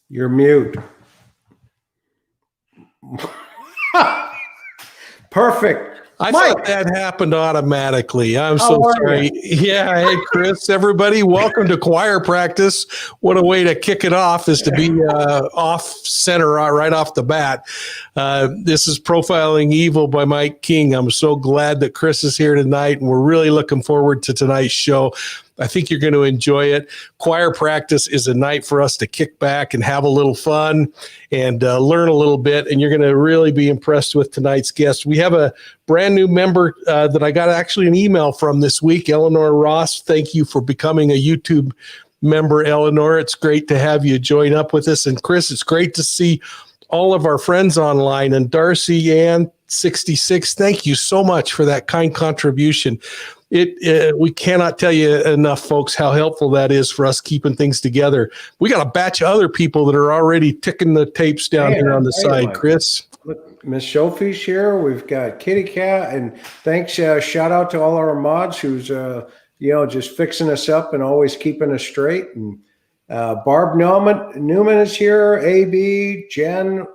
You're mute. Perfect. I Mike. thought that happened automatically. I'm How so are sorry. you? Yeah. Hey, Chris, everybody, welcome to choir practice. What a way to kick it off is to be off center right off the bat. This is Profiling Evil by Mike King. I'm so glad that Chris is here tonight, and we're really looking forward to tonight's show. I think you're going to enjoy it. Choir practice is a night for us to kick back and have a little fun and learn a little bit. And you're going to really be impressed with tonight's guest. We have a brand new member that I got actually an email from this week, Eleanor Ross. Thank you for becoming a YouTube member, Eleanor. It's great to have you join up with us. And Chris, it's great to see all of our friends online. And Darcy Ann 66, thank you so much for that kind contribution. We cannot tell you enough, folks, how helpful that is for us keeping things together. We got a batch of other people that are already ticking the tapes down here on the side, Chris. Look, Miss Sophie's here. We've got Kitty Cat, and thanks. Shout out to all our mods who's just fixing us up and always keeping us straight. And Barb Newman is here. AB, Jen,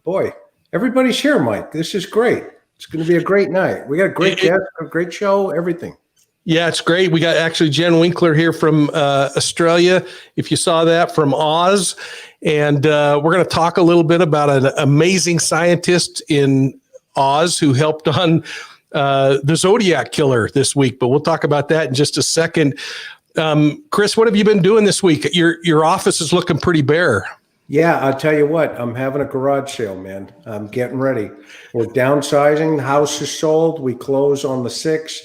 boy, everybody's here. Mike, this is great. It's going to be a great night. We got a great guest, a great show, everything. Yeah, it's great. We got actually Jen Winkler here from Australia, if you saw that, from Oz. And we're going to talk a little bit about an amazing scientist in Oz who helped on the Zodiac Killer this week. But we'll talk about that in just a second. Chris, what have you been doing this week? Your office is looking pretty bare. Yeah, I'll tell you what, I'm having a garage sale, man. I'm getting ready. We're downsizing. The house is sold. We close on the 6th.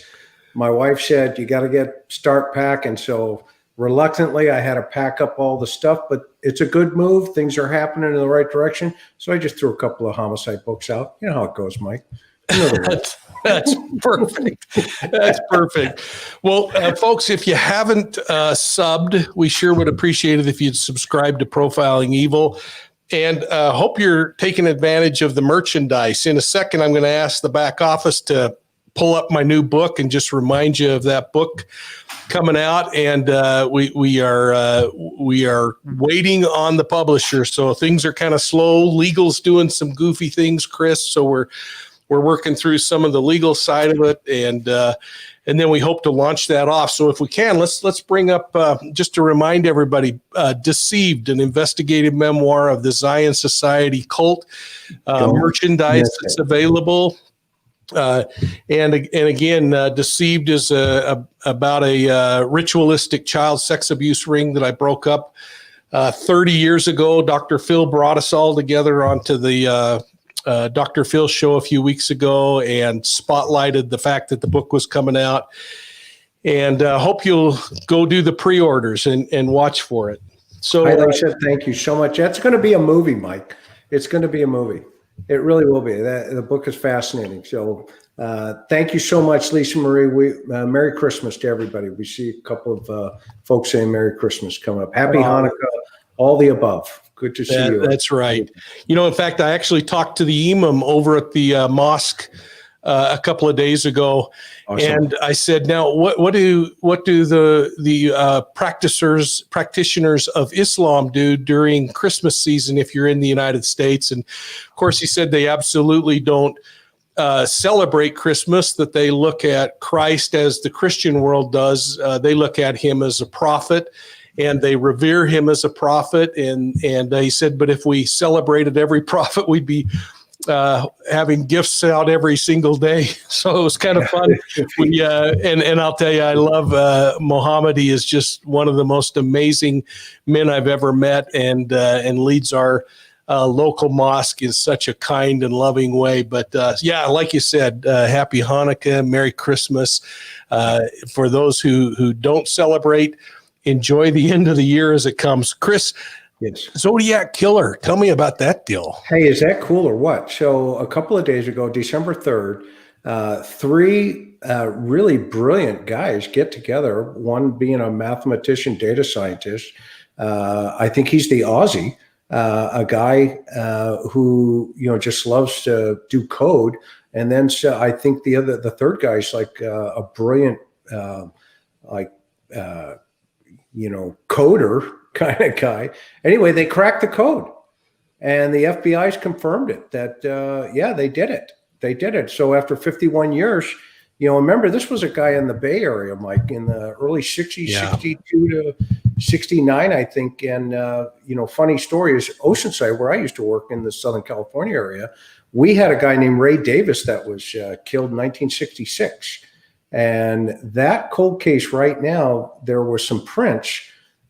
My wife said, you got to start packing. So reluctantly, I had to pack up all the stuff, but it's a good move. Things are happening in the right direction. So I just threw a couple of homicide books out. You know how it goes, Mike. That's perfect. That's perfect. Well, folks, if you haven't subbed, we sure would appreciate it if you'd subscribe to Profiling Evil. And hope you're taking advantage of the merchandise. In a second, I'm going to ask the back office to pull up my new book and just remind you of that book coming out. And we are waiting on the publisher. So things are kind of slow. Legal's doing some goofy things, Chris. So we're working through some of the legal side of it, and then we hope to launch that off. So if we can, let's bring up just to remind everybody, Deceived, an investigative memoir of the Zion Society cult, merchandise that's available. And again, Deceived is about a ritualistic child sex abuse ring that I broke up 30 years ago. Dr. Phil brought us all together onto the Dr. Phil show a few weeks ago and spotlighted the fact that the book was coming out, and hope you'll go do the pre-orders and watch for it. So I said, thank you so much. That's going to be a movie, Mike. It's going to be a movie. It really will be. The book is fascinating. So thank you so much, Lisa Marie. Merry Christmas to everybody. We see a couple of folks saying Merry Christmas coming up. Happy Hanukkah, all the above. Good to see you. That's right. In fact, I actually talked to the imam over at the mosque a couple of days ago, awesome. And I said, "Now, what do the practitioners of Islam do during Christmas season if you're in the United States?" And of course, he said they absolutely don't celebrate Christmas. That they look at Christ as the Christian world does. They look at him as a prophet, and they revere him as a prophet. And he said, but if we celebrated every prophet, we'd be having gifts out every single day. So it was kind of fun. And I'll tell you, I love Muhammad. He is just one of the most amazing men I've ever met, and leads our local mosque in such a kind and loving way. But yeah, like you said, happy Hanukkah, Merry Christmas. For those who don't celebrate, enjoy the end of the year as it comes. Chris, yes. Zodiac Killer, tell me about that deal. Hey, is that cool or what? So a couple of days ago, December 3rd, three really brilliant guys get together, one being a mathematician, data scientist. I think he's the Aussie, a guy who just loves to do code. And then I think the third guy is like a brilliant coder kind of guy. Anyway, they cracked the code, and the FBI's confirmed it that, they did it. They did it. So after 51 years, remember, this was a guy in the Bay Area, Mike, in the early 60s, 62 to 69, I think. And, funny story is Oceanside, where I used to work in the Southern California area, we had a guy named Ray Davis that was killed in 1966. And that cold case right now, there were some prints.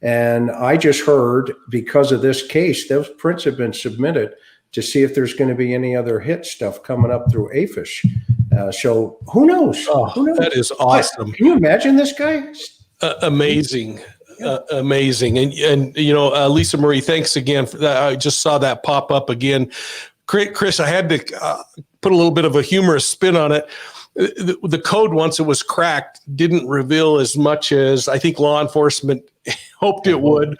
And I just heard, because of this case, those prints have been submitted to see if there's going to be any other hit stuff coming up through AFIS. So who knows? Who knows? That is awesome. Can you imagine this guy? Amazing. Amazing. And Lisa Marie, thanks again for that. I just saw that pop up again. Chris, I had to put a little bit of a humorous spin on it. The code, once it was cracked, didn't reveal as much as I think law enforcement hoped it would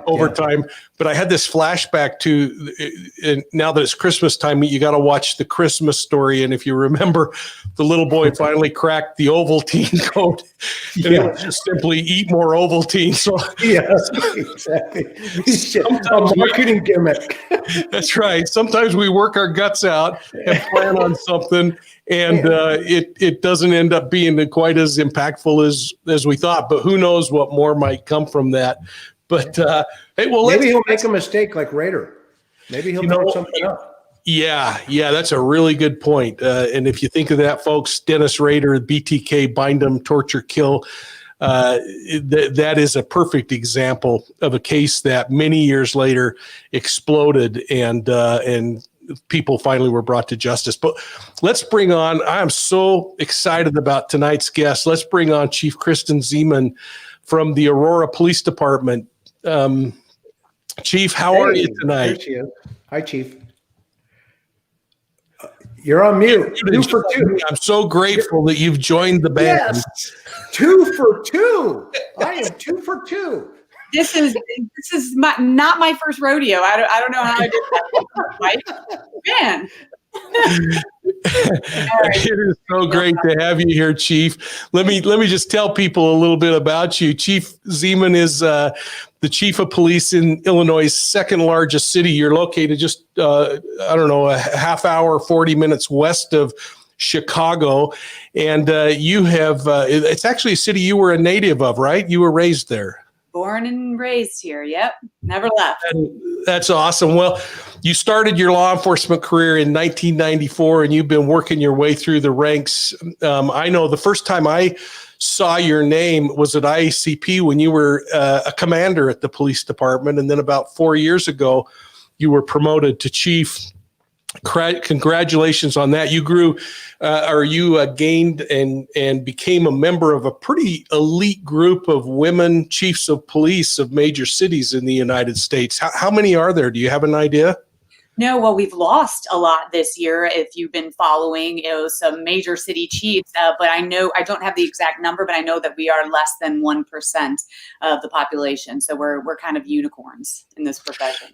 over time. But I had this flashback to, now that it's Christmas time, you got to watch The Christmas Story. And if you remember, the little boy finally cracked the Ovaltine code. And it was just simply eat more Ovaltine. So exactly. A marketing gimmick. That's right. Sometimes we work our guts out and plan on something, and it doesn't end up being quite as impactful as we thought. But who knows what more might come from that. But hey, well, maybe he'll make a mistake like Raider. Maybe he'll do something else. Yeah, that's a really good point. And if you think of that, folks, Dennis Rader, BTK, bind 'em, torture, kill. That is a perfect example of a case that many years later exploded, and people finally were brought to justice. But let's bring on, I'm so excited about tonight's guest. Let's bring on Chief Kristen Ziman from the Aurora Police Department. Chief, how are you tonight? There she is. Hi, Chief. You're on mute. 2 for 2. I'm so grateful that you've joined the band. Yes. 2 for 2. I am 2 for 2. This is not my first rodeo. I don't know how I did that. Right? Man. It is so great to have you here, Chief. Let me just tell people a little bit about you. Chief Ziman is the chief of police in Illinois' second largest city. You're located just a half hour, 40 minutes west of Chicago, and you have it's actually a city you were a native of, right? You were raised there. Born and raised here. Yep. Never left. That's awesome. Well, you started your law enforcement career in 1994, and you've been working your way through the ranks. I know the first time I saw your name was at IACP when you were a commander at the police department. And then about 4 years ago, you were promoted to chief. Congratulations on that. You grew, gained and became a member of a pretty elite group of women chiefs of police of major cities in the United States. How many are there? Do you have an idea? No, well, we've lost a lot this year. If you've been following, some major city chiefs, but I don't have the exact number, but I know that we are less than 1% of the population. So we're kind of unicorns in this profession.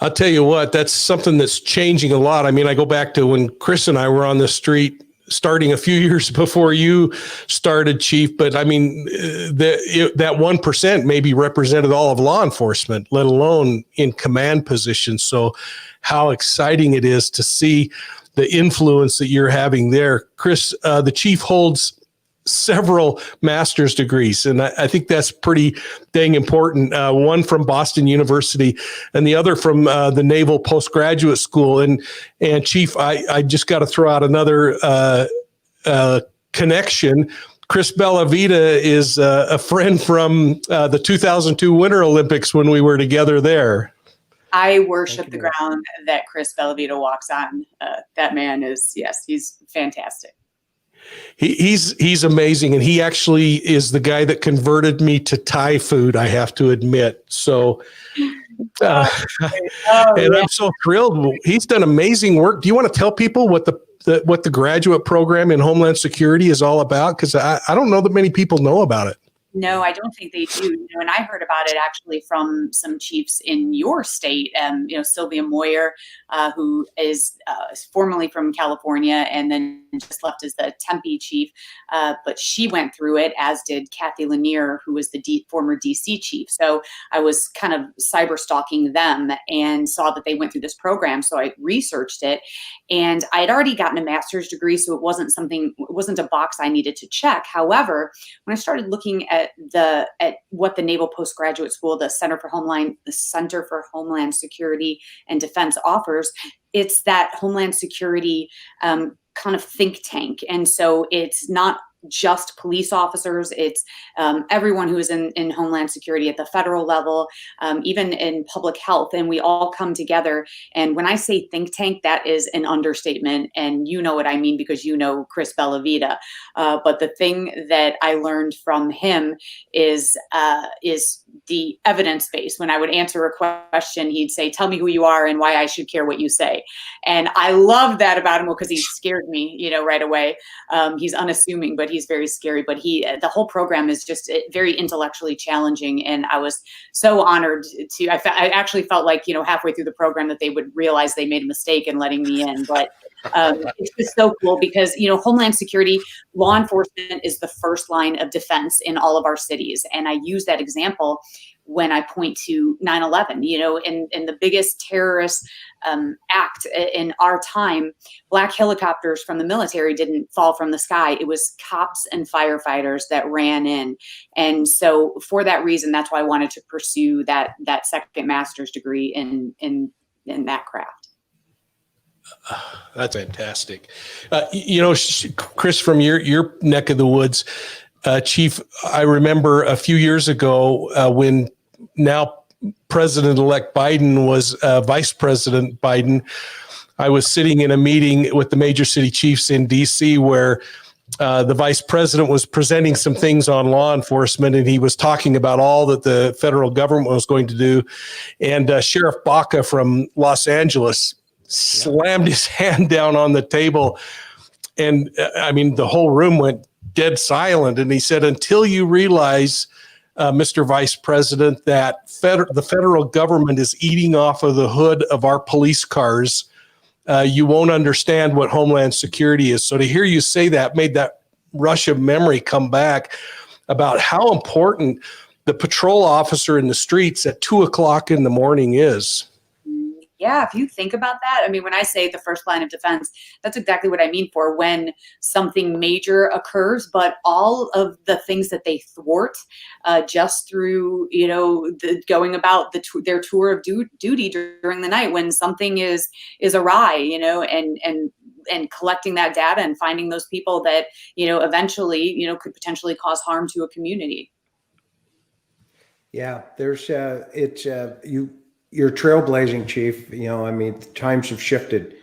I'll tell you what, that's something that's changing a lot. I mean, I go back to when Chris and I were on the street starting a few years before you started, Chief. But I mean, that 1% maybe represented all of law enforcement, let alone in command positions. So how exciting it is to see the influence that you're having there. Chris, the chief holds several master's degrees, and I think that's pretty dang important. One from Boston University and the other from the Naval Postgraduate School. And Chief, I just got to throw out another connection. Chris Bellavita is a friend from the 2002 Winter Olympics when we were together there. I worship the ground that Chris Bellavita walks on. That man he's fantastic. He's amazing, and he actually is the guy that converted me to Thai food, I have to admit. So, I'm so thrilled. He's done amazing work. Do you want to tell people what the graduate program in Homeland Security is all about? Because I don't know that many people know about it. No, I don't think they do. And I heard about it actually from some chiefs in your state. Sylvia Moyer, who is formerly from California and then just left as the Tempe chief. But she went through it, as did Kathy Lanier, who was the former DC chief. So I was kind of cyber stalking them and saw that they went through this program. So I researched it, and I had already gotten a master's degree, so it wasn't a box I needed to check. However, when I started looking at what the Naval Postgraduate School, the Center for Homeland Security and Defense offers, it's that Homeland Security kind of think tank. And so it's not just police officers, it's everyone who is in Homeland Security at the federal level, even in public health, and we all come together. And when I say think tank, that is an understatement, and you know what I mean because you know Chris Bellavita. But the thing that I learned from him is the evidence base. When I would answer a question, he'd say, "Tell me who you are and why I should care what you say." And I love that about him because he scared me, right away. He's unassuming, but he's very scary. But the whole program is just very intellectually challenging, and I was so honored to. I actually felt like halfway through the program that they would realize they made a mistake in letting me in. But it's just so cool because Homeland Security, law enforcement is the first line of defense in all of our cities, and I use that example when I point to 9/11, in the biggest terrorist act in our time, black helicopters from the military didn't fall from the sky. It was cops and firefighters that ran in. And so for that reason, that's why I wanted to pursue that second master's degree in that craft. That's fantastic. Chris, from your neck of the woods, Chief, I remember a few years ago when now President-elect Biden was Vice President Biden, I was sitting in a meeting with the major city chiefs in D.C. where the vice president was presenting some things on law enforcement, and he was talking about all that the federal government was going to do. And Sheriff Baca from Los Angeles slammed his hand down on the table. And the whole room went dead silent. And he said, "Until you realize, Mr. Vice President, that the federal government is eating off of the hood of our police cars, you won't understand what Homeland Security is." So to hear you say that made that rush of memory come back about how important the patrol officer in the streets at 2:00 in the morning is. Yeah, if you think about that, when I say the first line of defense, that's exactly what I mean for when something major occurs, but all of the things that they thwart just through, going about their tour of duty during the night when something is awry, and collecting that data and finding those people that, eventually, could potentially cause harm to a community. Yeah, there's you're trailblazing, Chief. Times have shifted,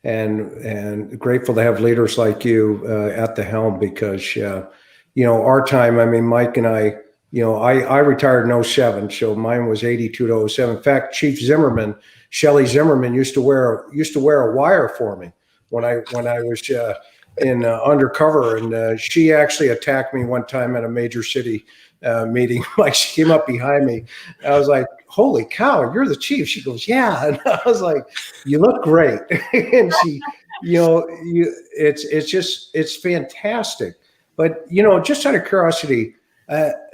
and grateful to have leaders like you at the helm because, our time, Mike and I retired in 07, so mine was 82 to 07. In fact, Chief Zimmerman, Shelley Zimmerman used to wear a wire for me when I was in undercover, and she actually attacked me one time at a major city meeting. Like, she came up behind me. I was like, "Holy cow, you're the chief." She goes, "Yeah." And I was like, "You look great." And she, it's fantastic. But, just out of curiosity,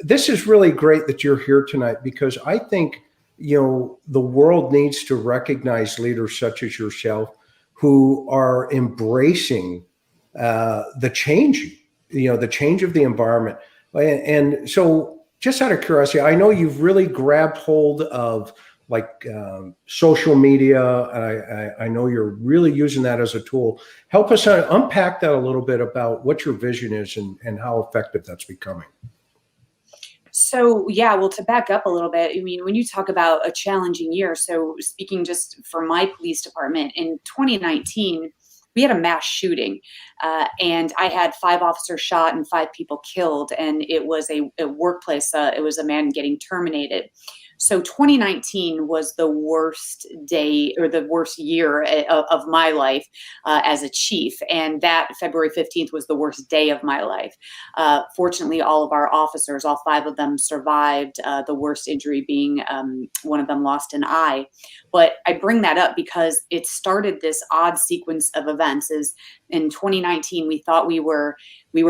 this is really great that you're here tonight because I think, the world needs to recognize leaders such as yourself who are embracing the change, the change of the environment. And so just out of curiosity, I know you've really grabbed hold of social media. I know you're really using that as a tool. Help us unpack that a little bit about what your vision is and how effective that's becoming. So, to back up a little bit, when you talk about a challenging year, so speaking just for my police department, in 2019, we had a mass shooting and I had 5 officers shot and 5 people killed. And it was a workplace. It was a man getting terminated. So 2019 was the worst day or the worst year of my life as a chief. And that February 15th was the worst day of my life. Fortunately, all of our officers, all 5 of them survived, the worst injury being one of them lost an eye. But I bring that up because it started this odd sequence of events. Is in 2019, we thought we were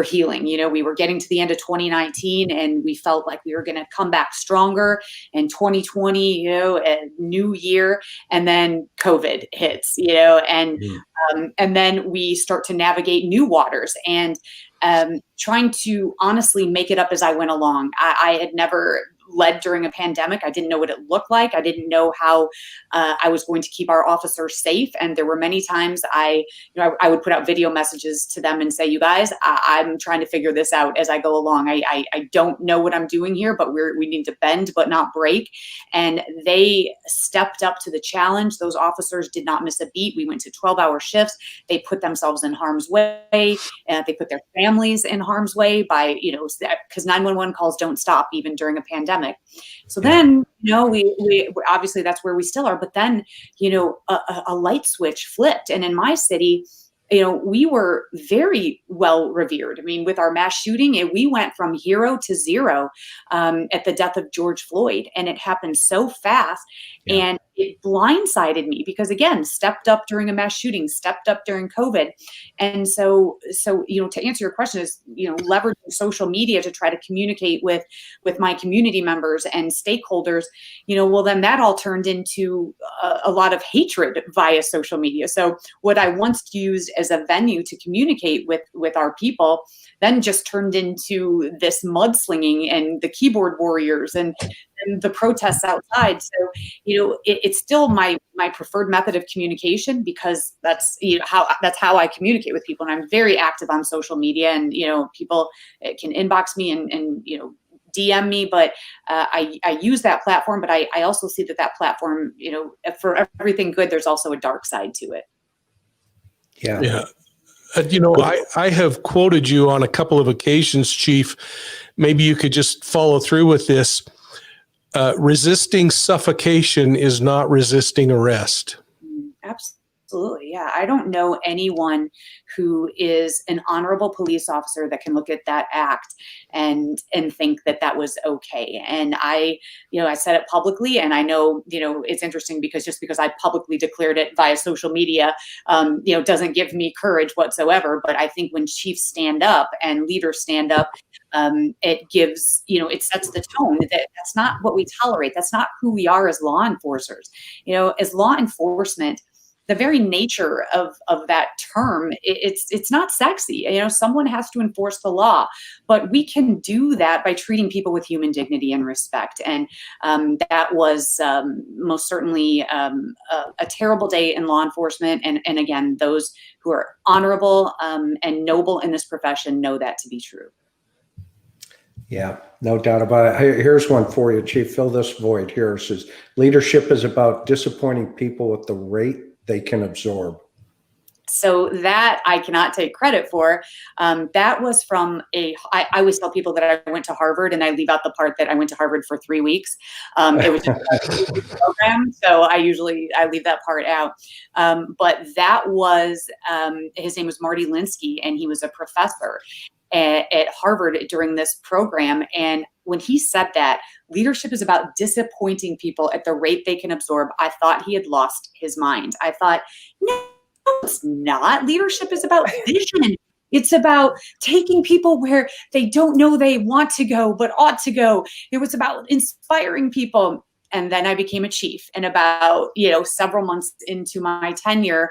healing. We were getting to the end of 2019 and we felt like we were going to come back stronger. And 2020, a new year, and then COVID hits, and then we start to navigate new waters and trying to honestly make it up as I went along. I had never led during a pandemic. I didn't know what it looked like. I didn't know how I was going to keep our officers safe. And there were many times I would put out video messages to them and say, you guys, I'm trying to figure this out as I go along. I don't know what I'm doing here, but we need to bend but not break. And they stepped up to the challenge. Those officers did not miss a beat. We went to 12-hour shifts. They put themselves in harm's way. They put their families in harm's way by, because 911 calls don't stop even during a pandemic. So then, we obviously that's where we still are. But then, a light switch flipped. And in my city, we were very well revered. I mean, with our mass shooting, we went from hero to zero at the death of George Floyd. And it happened so fast. Yeah. And it blindsided me because, again, stepped up during a mass shooting, stepped up during COVID. And so to answer your question is, leveraging social media to try to communicate with my community members and stakeholders, well, then that all turned into a lot of hatred via social media. So what I once used as a venue to communicate with our people then just turned into this mudslinging and the keyboard warriors and the protests outside. So, it's still my preferred method of communication because that's how I communicate with people. And I'm very active on social media, and people can inbox me and DM me, but I use that platform. But I also see that platform, for everything good, there's also a dark side to it. Yeah. Yeah. I have quoted you on a couple of occasions, Chief. Maybe you could just follow through with this. Resisting suffocation is not resisting arrest. Absolutely. Yeah. I don't know anyone who is an honorable police officer that can look at that act and think that was okay. And I said it publicly, and I know, it's interesting because just because I publicly declared it via social media, doesn't give me courage whatsoever. But I think when chiefs stand up and leaders stand up, it gives, it sets the tone that that's not what we tolerate. That's not who we are as law enforcers. As law enforcement, the very nature of that term, it's not sexy. Someone has to enforce the law, but we can do that by treating people with human dignity and respect. And that was most certainly a terrible day in law enforcement. And again, those who are honorable and noble in this profession know that to be true. Yeah, no doubt about it. Here's one for you, Chief. Fill this void here. It says, leadership is about disappointing people at the rate they can absorb. So that I cannot take credit for. That was from I always tell people that I went to Harvard, and I leave out the part that I went to Harvard for 3 weeks. It was just a program, so I leave that part out. But that was, his name was Marty Linsky, and he was a professor at Harvard during this program. And when he said that leadership is about disappointing people at the rate they can absorb, I thought he had lost his mind. I thought, no, it's not. Leadership is about vision. It's about taking people where they don't know they want to go, but ought to go. It was about inspiring people. And then I became a chief. And about, several months into my tenure,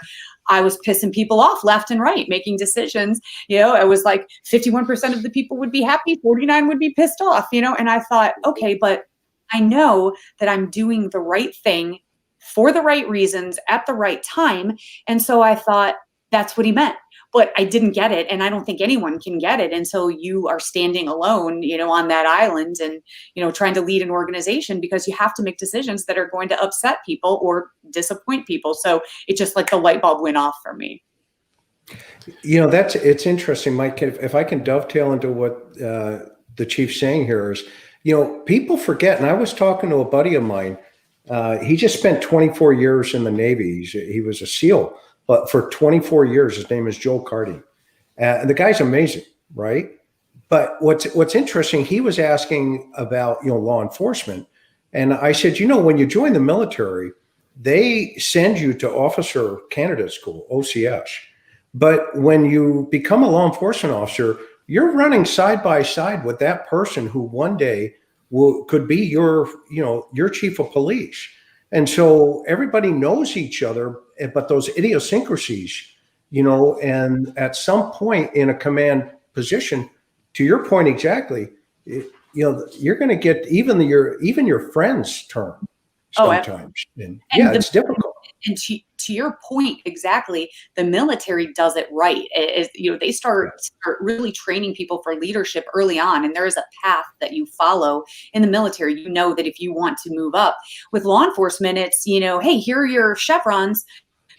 I was pissing people off left and right, making decisions. It was like 51% of the people would be happy, 49 would be pissed off, and I thought, okay, but I know that I'm doing the right thing for the right reasons at the right time. And so I thought that's what he meant. But I didn't get it, and I don't think anyone can get it until you are standing alone, on that island and, trying to lead an organization, because you have to make decisions that are going to upset people or disappoint people. So it just like the light bulb went off for me. It's interesting, Mike. If I can dovetail into what the chief's saying here is, people forget, and I was talking to a buddy of mine. He just spent 24 years in the Navy. He was a SEAL, but for 24 years, his name is Joel Carty. And the guy's amazing, right? But what's interesting, he was asking about, law enforcement. And I said, when you join the military, they send you to Officer Candidate School, OCS. But when you become a law enforcement officer, you're running side by side with that person who one day could be your chief of police. And so everybody knows each other, but those idiosyncrasies, and at some point in a command position, to your point exactly, you're going to get even your friends turn sometimes. It's difficult. And to your point exactly, the military does it right. They start really training people for leadership early on, and there is a path that you follow in the military. That if you want to move up. With law enforcement, it's hey, here are your chevrons.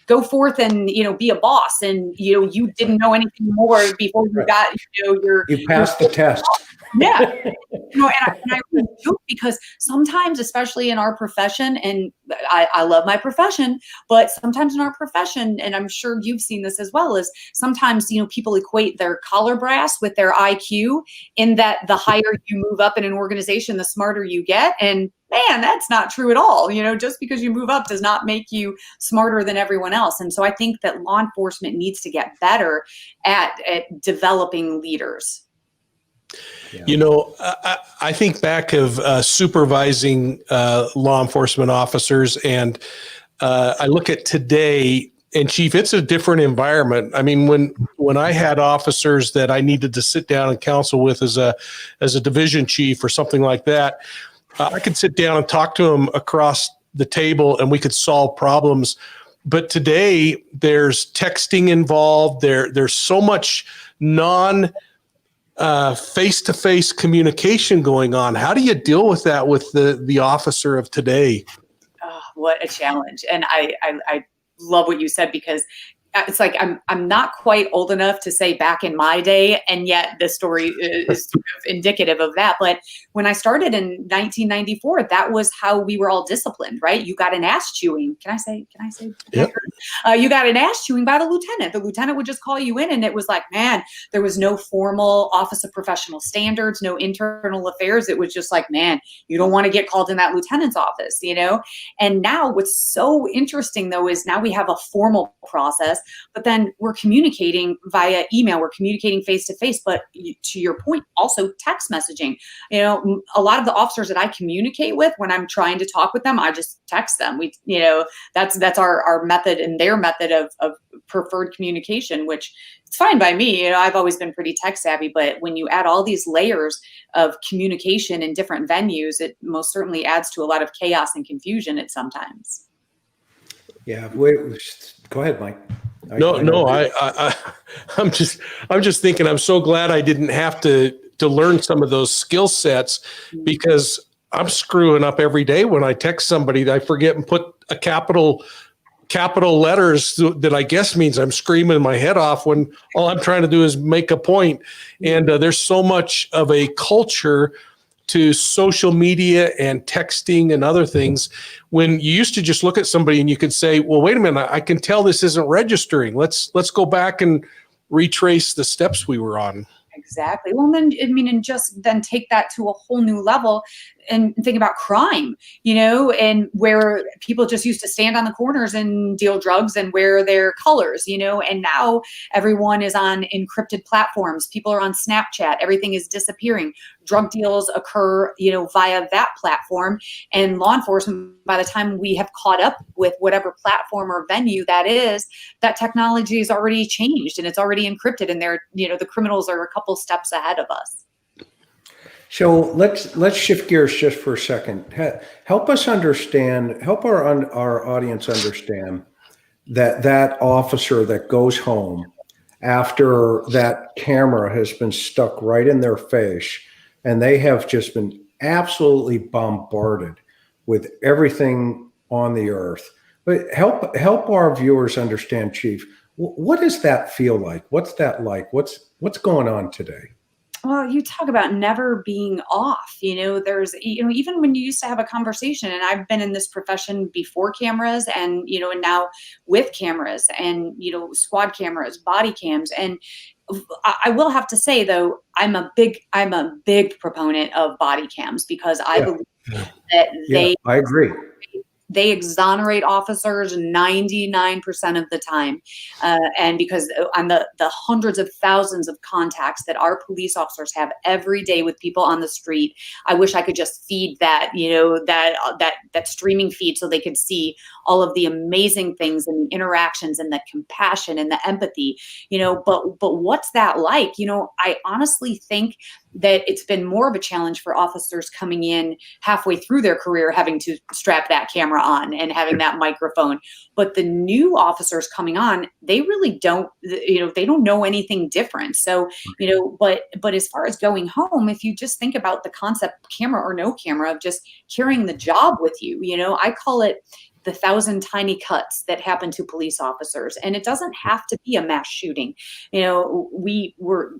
Go forth and be a boss, and you didn't know anything more before you got you passed the test. Yeah. And I really joke because sometimes, especially in our profession, and I love my profession, but sometimes in our profession, and I'm sure you've seen this as well, is sometimes, people equate their collar brass with their IQ, in that the higher you move up in an organization, the smarter you get. And man, that's not true at all. Just because you move up does not make you smarter than everyone else. And so I think that law enforcement needs to get better at developing leaders. Yeah. I think back of supervising law enforcement officers, and I look at today, and Chief, it's a different environment. I mean, when I had officers that I needed to sit down and counsel with as a division chief or something like that, I could sit down and talk to them across the table, and we could solve problems. But today, there's texting involved. There's so much face-to-face communication going on. How do you deal with that with the officer of today? Oh, what a challenge. And I love what you said, because it's like I'm not quite old enough to say back in my day, and yet the story is sort of indicative of that. But when I started in 1994, that was how we were all disciplined, right? You got an ass chewing. Can I say? Yep. You got an ass chewing by the lieutenant. The lieutenant would just call you in, and it was like, man, there was no formal Office of Professional Standards, no internal affairs. It was just like, man, you don't want to get called in that lieutenant's office, And now what's so interesting, though, is now we have a formal process. But then we're communicating via email, we're communicating face-to-face, but to your point, also text messaging. A lot of the officers that I communicate with, when I'm trying to talk with them, I just text them. That's our method and their method of preferred communication, which it's fine by me. I've always been pretty tech savvy, but when you add all these layers of communication in different venues, it most certainly adds to a lot of chaos and confusion at sometimes. Yeah. Go ahead, Mike. I'm just thinking, I'm so glad I didn't have to learn some of those skill sets, because I'm screwing up every day when I text somebody. I forget and put a capital letters that I guess means I'm screaming my head off when all I'm trying to do is make a point. And there's so much of a culture to social media and texting and other things, when you used to just look at somebody and you could say, well, wait a minute, I can tell this isn't registering. Let's go back and retrace the steps we were on. Exactly. Well, then, and just then take that to a whole new level and think about crime, and where people just used to stand on the corners and deal drugs and wear their colors, and now everyone is on encrypted platforms. People are on Snapchat. Everything is disappearing. Drug deals occur, via that platform, and law enforcement, by the time we have caught up with whatever platform or venue that is, that technology is already changed and it's already encrypted, and they're, the criminals are a couple steps ahead of us. So let's shift gears just for a second. Help us understand, help our audience understand that officer that goes home after that camera has been stuck right in their face, and they have just been absolutely bombarded with everything on the earth. But help our viewers understand, Chief, what does that feel like? What's that like? What's going on today? Well, you talk about never being off. There's, even when you used to have a conversation, and I've been in this profession before cameras and, and now with cameras and, squad cameras, body cams. And I will have to say though, I'm a big proponent of body cams because I Yeah. believe that Yeah, I agree. they exonerate officers 99% of the time. And because on the hundreds of thousands of contacts that our police officers have every day with people on the street, I wish I could just feed that, that streaming feed so they could see all of the amazing things and the interactions and the compassion and the empathy, but what's that like? I honestly think that it's been more of a challenge for officers coming in halfway through their career, having to strap that camera on and having that microphone. But the new officers coming on, they really don't, they don't know anything different. So, but as far as going home, if you just think about the concept, camera or no camera, of just carrying the job with you, I call it the 1,000 tiny cuts that happen to police officers. And it doesn't have to be a mass shooting. We were,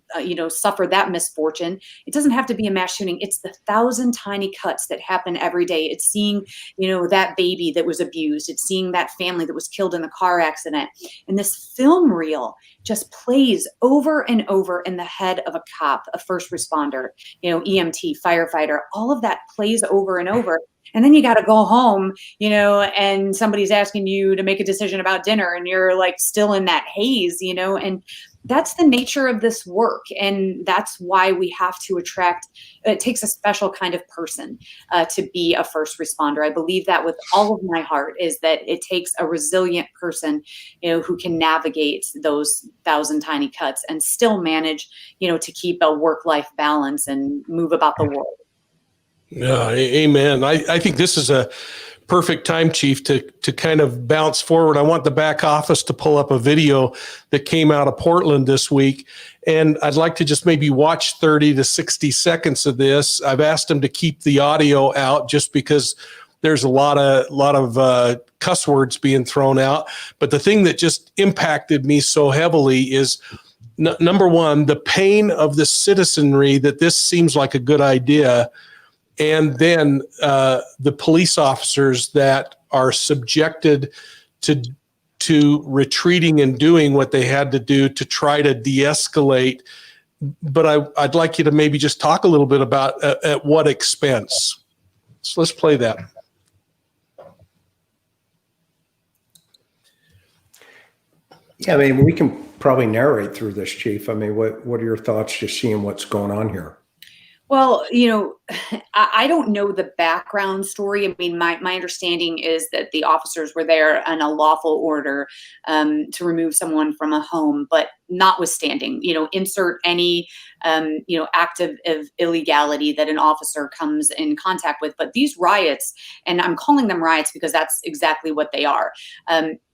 suffered that misfortune. It doesn't have to be a mass shooting. It's the 1,000 tiny cuts that happen every day. It's seeing, that baby that was abused. It's seeing that family that was killed in the car accident. And this film reel just plays over and over in the head of a cop, a first responder, EMT, firefighter, all of that plays over and over. And then you got to go home, and somebody's asking you to make a decision about dinner and you're like still in that haze, and that's the nature of this work. And that's why we have to attract, it takes a special kind of person to be a first responder. I believe that with all of my heart, is that it takes a resilient person, who can navigate those 1,000 tiny cuts and still manage, to keep a work-life balance and move about the world. Yeah, amen. I think this is a perfect time, Chief, to kind of bounce forward. I want the back office to pull up a video that came out of Portland this week. And I'd like to just maybe watch 30 to 60 seconds of this. I've asked them to keep the audio out just because there's a lot of cuss words being thrown out. But the thing that just impacted me so heavily is, number one, the pain of the citizenry that this seems like a good idea. And then the police officers that are subjected to retreating and doing what they had to do to try to de-escalate. But I'd like you to maybe just talk a little bit about at what expense. So let's play that. Yeah, I mean, we can probably narrate through this, Chief. I mean, what are your thoughts just seeing what's going on here? Well, I don't know the background story. I mean, my understanding is that the officers were there on a lawful order to remove someone from a home, but notwithstanding, insert any, act of illegality that an officer comes in contact with. But these riots, and I'm calling them riots because that's exactly what they are.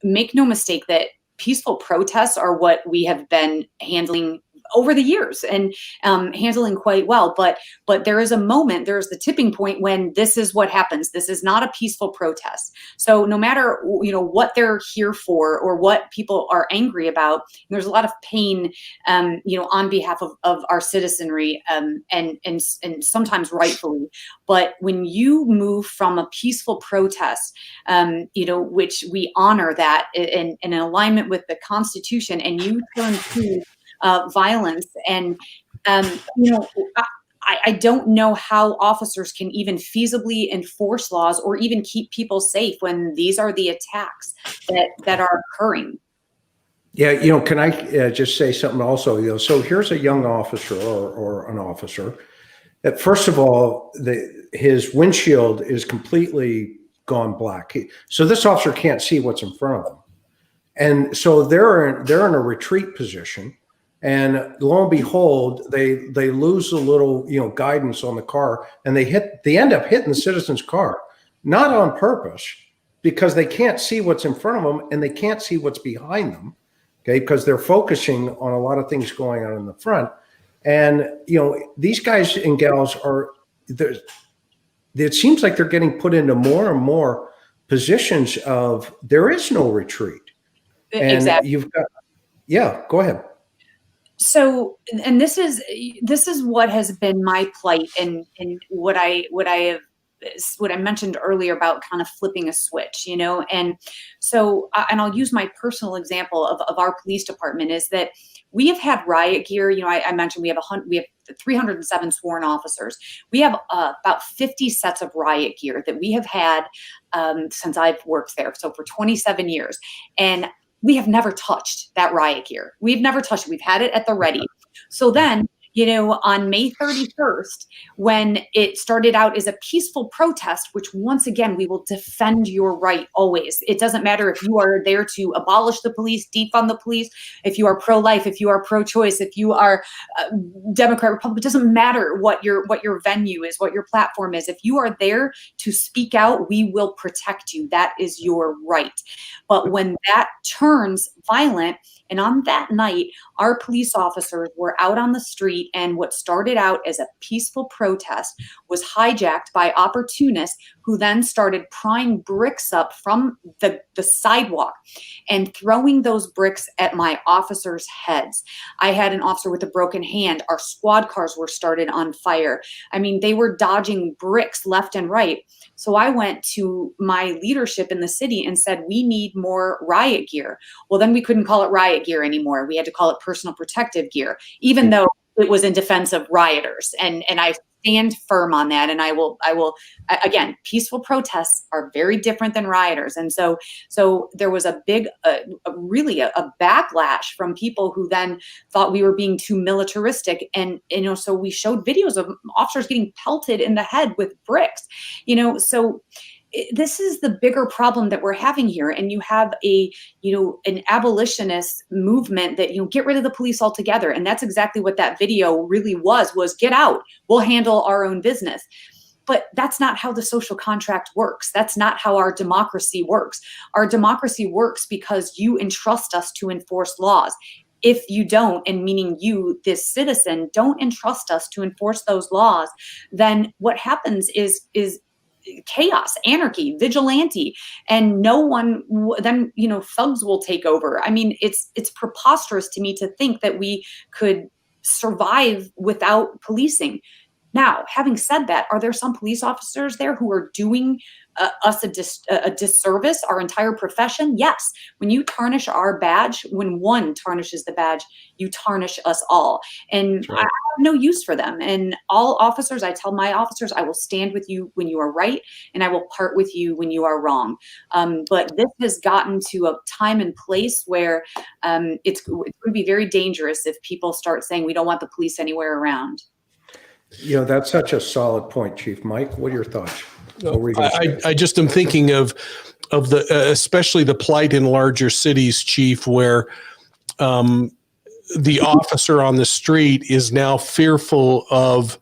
Make no mistake that peaceful protests are what we have been handling over the years and handling quite well. But there is a moment, there's the tipping point when this is what happens. This is not a peaceful protest. So no matter, what they're here for or what people are angry about, there's a lot of pain, on behalf of our citizenry and sometimes rightfully. But when you move from a peaceful protest, which we honor that in alignment with the Constitution, and you turn to violence. And, I don't know how officers can even feasibly enforce laws or even keep people safe when these are the attacks that are occurring. Yeah, can I just say something also? So here's a young officer or an officer that, first of all, his windshield is completely gone black. So this officer can't see what's in front of him. And so they're in a retreat position. And lo and behold, they lose a little, guidance on the car, and they end up hitting the citizen's car, not on purpose, because they can't see what's in front of them and they can't see what's behind them, okay, because they're focusing on a lot of things going on in the front. And, these guys and gals it seems like they're getting put into more and more positions of there is no retreat. And exactly. you've got, yeah, go ahead. So, and this is what has been my plight, and what I mentioned earlier about kind of flipping a switch, and so, and I'll use my personal example of our police department, is that we have had riot gear. I mentioned we have 307 sworn officers. We have about 50 sets of riot gear that we have had since I've worked there. So for 27 years. And we have never touched that riot gear. We've never touched it. We've had it at the ready. So then, on May 31st, when it started out as a peaceful protest, which once again, we will defend your right always. It doesn't matter if you are there to abolish the police, defund the police, if you are pro-life, if you are pro-choice, if you are Democrat, Republican, it doesn't matter what your venue is, what your platform is. If you are there to speak out, we will protect you. That is your right. But when that turns violent, and on that night, our police officers were out on the street, and what started out as a peaceful protest was hijacked by opportunists who then started prying bricks up from the sidewalk and throwing those bricks at my officers' heads. I had an officer with a broken hand. Our squad cars were started on fire. I mean, they were dodging bricks left and right. So I went to my leadership in the city and said, we need more riot gear. Well, then we couldn't call it riot gear anymore. We had to call it personal protective gear, even though it was in defense of rioters. And I stand firm on that. And I will, again, peaceful protests are very different than rioters. And so there was a big, really a backlash from people who then thought we were being too militaristic. And, so we showed videos of officers getting pelted in the head with bricks, so this is the bigger problem that we're having here. And you have an abolitionist movement that, get rid of the police altogether. And that's exactly what that video really was get out. We'll handle our own business. But that's not how the social contract works. That's not how our democracy works. Our democracy works because you entrust us to enforce laws. If you don't, and meaning you, this citizen, don't entrust us to enforce those laws, then what happens is chaos, anarchy, vigilante, and no one then, thugs will take over. I mean, it's preposterous to me to think that we could survive without policing. Now, having said that, are there some police officers there who are doing us a disservice, our entire profession? Yes. When you tarnish our badge, when one tarnishes the badge, you tarnish us all. And right. I have no use for them. And all officers, I tell my officers, I will stand with you when you are right, and I will part with you when you are wrong. But this has gotten to a time and place where it's going to be very dangerous if people start saying we don't want the police anywhere around. That's such a solid point, Chief. Mike, what are your thoughts? I just am thinking of the especially the plight in larger cities, Chief, where the officer on the street is now fearful of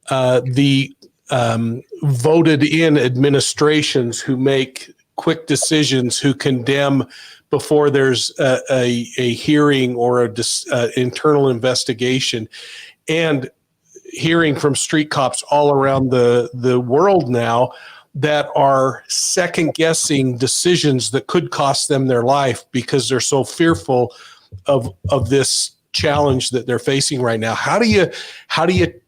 the voted in administrations who make quick decisions, who condemn before there's a hearing or an internal investigation. And hearing from street cops all around the world now that are second guessing decisions that could cost them their life because they're so fearful of this challenge that they're facing right now. How do you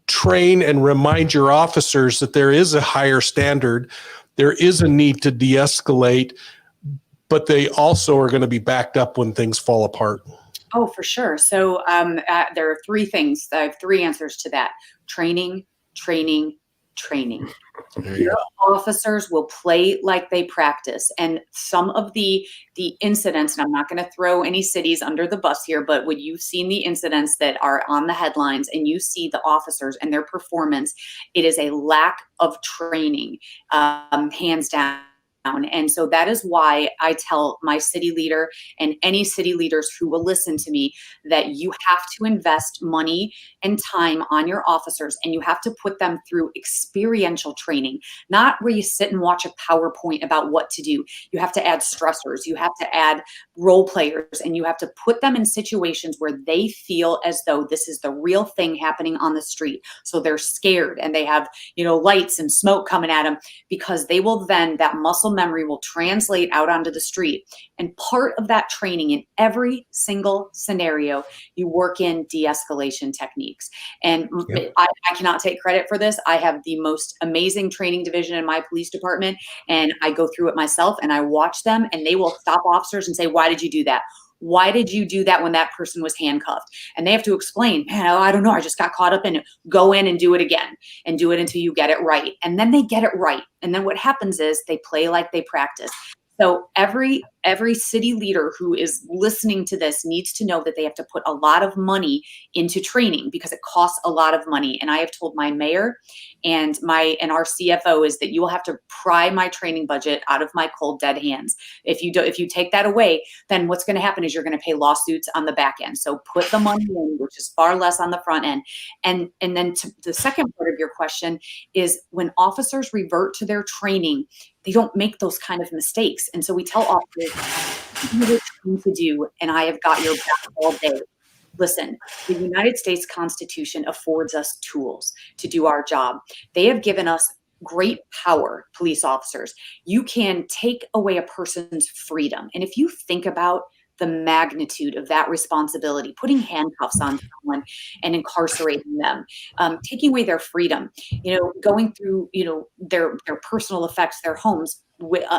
train and remind your officers that there is a higher standard, there is a need to de-escalate, but they also are going to be backed up when things fall apart? Oh, for sure. So there are three things. I have three answers to that. Training, training, training. Your officers will play like they practice. And some of the incidents, and I'm not going to throw any cities under the bus here, but when you've seen the incidents that are on the headlines and you see the officers and their performance, it is a lack of training, hands down. And so that is why I tell my city leader and any city leaders who will listen to me that you have to invest money and time on your officers, and you have to put them through experiential training, not where you sit and watch a PowerPoint about what to do. You have to add stressors, you have to add role players, and you have to put them in situations where they feel as though this is the real thing happening on the street. So they're scared and they have, lights and smoke coming at them, because they will then, that muscle memory will translate out onto the street. And part of that training, in every single scenario, you work in de-escalation techniques. And I cannot take credit for this. I have the most amazing training division in my police department, and I go through it myself and I watch them, and they will stop officers and say, why did you do that? Why did you do that when that person was handcuffed? And they have to explain, man, I don't know. I just got caught up in it. Go in and do it again, and do it until you get it right. And then they get it right. And then what happens is they play like they practice. So every city leader who is listening to this needs to know that they have to put a lot of money into training, because it costs a lot of money. And I have told my mayor and our CFO is that you will have to pry my training budget out of my cold dead hands. If you take that away, then what's going to happen is you're going to pay lawsuits on the back end. So put the money in, which is far less on the front end. And then to the second part of your question is, when officers revert to their training, they don't make those kind of mistakes. And so we tell officers, what you're trying to do, and I have got your back all day. Listen, the United States Constitution affords us tools to do our job. They have given us great power, police officers. You can take away a person's freedom. And if you think about the magnitude of that responsibility, putting handcuffs on someone and incarcerating them, taking away their freedom, going through, their personal effects, their homes,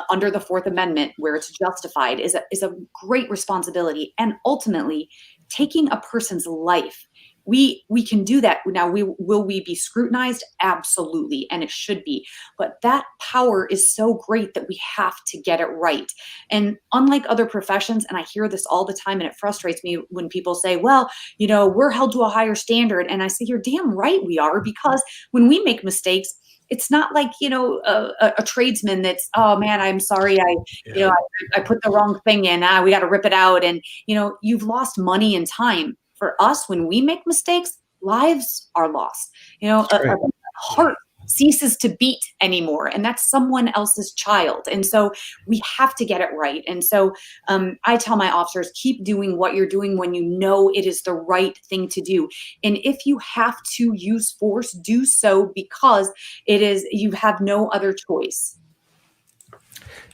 under the Fourth Amendment, where it's justified, is a great responsibility. And ultimately, taking a person's life, we can do that. Now, will we be scrutinized? Absolutely, and it should be. But that power is so great that we have to get it right. And unlike other professions, and I hear this all the time, and it frustrates me when people say, well, we're held to a higher standard. And I say, you're damn right we are, because when we make mistakes, it's not like, a tradesman that's, oh man, I'm sorry. I put the wrong thing in. We got to rip it out. And, you've lost money and time. For us, when we make mistakes, lives are lost. A heart ceases to beat anymore, and that's someone else's child. And so we have to get it right. And so I tell my officers, keep doing what you're doing when you know it is the right thing to do. And if you have to use force, do so, because you have no other choice.